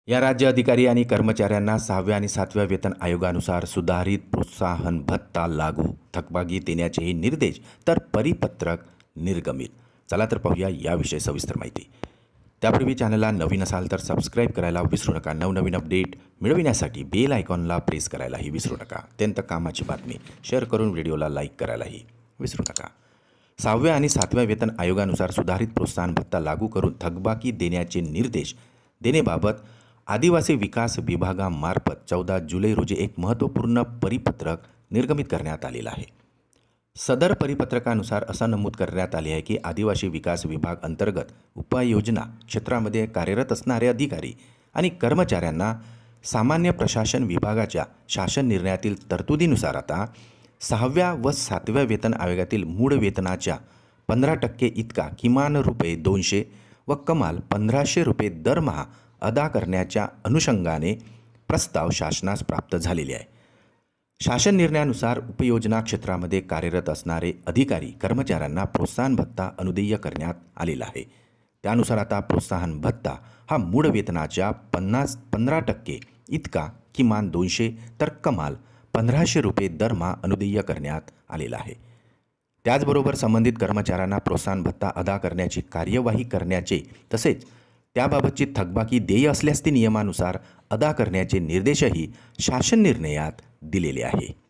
या राज्य अधिकारी आणि कर्मचाऱ्यांना 6व्या आणि 7व्या वेतन आयोगानुसार सुधारित प्रोत्साहन भत्ता लागू, थकबाकी देण्याचेही निर्देश, तर परिपत्रक निर्गमित. चला तर पाहूया याविषयी सविस्तर माहिती. त्यापूर्वी चॅनलला नवीन असाल तर सबस्क्राईब करायला विसरू नका. नवनवीन अपडेट मिळविण्यासाठी बेल आयकॉनला प्रेस करायलाही विसरू नका. अत्यंत कामाची बातमी शेअर करून व्हिडिओला लाईक करायलाही विसरू नका. 6व्या आणि 7व्या वेतन आयोगानुसार सुधारित प्रोत्साहन भत्ता लागू करून थकबाकी देण्याचे निर्देश देण्याबाबत आदिवासी विकास विभागामार्फत 14 जुलै रोजी एक महत्त्वपूर्ण परिपत्रक निर्गमित करण्यात आलेलं आहे. सदर परिपत्रकानुसार असं नमूद करण्यात आले आहे की आदिवासी विकास विभाग अंतर्गत उपाययोजना क्षेत्रामध्ये कार्यरत असणारे अधिकारी आणि कर्मचाऱ्यांना सामान्य प्रशासन विभागाच्या शासन निर्णयातील तरतुदीनुसार आता 6व्या व 7व्या वेतन आयोगातील मूळ वेतनाच्या 15% इतका किमान ₹200 व कमाल ₹1500 दरमहा अदा करण्याच्या अनुषंगाने प्रस्ताव शासनास प्राप्त झालेले आहे. शासन निर्णयानुसार उपयोजना क्षेत्रामध्ये कार्यरत असणारे अधिकारी कर्मचाऱ्यांना प्रोत्साहन भत्ता अनुदेय करण्यात आलेला आहे. त्यानुसार आता प्रोत्साहन भत्ता हा मूळ वेतनाच्या 15% इतका किमान ₹200 तर कमाल ₹1500 दरमहा अनुदेय करण्यात आलेला आहे. त्याचबरोबर संबंधित कर्मचाऱ्यांना प्रोत्साहन भत्ता अदा करण्याची कार्यवाही करण्याचे तसेच त्याबाबतची थकबाकी देय असल्यास ती नियमानुसार अदा करण्याचे निर्देशही शासन निर्णयात दिलेले आहे.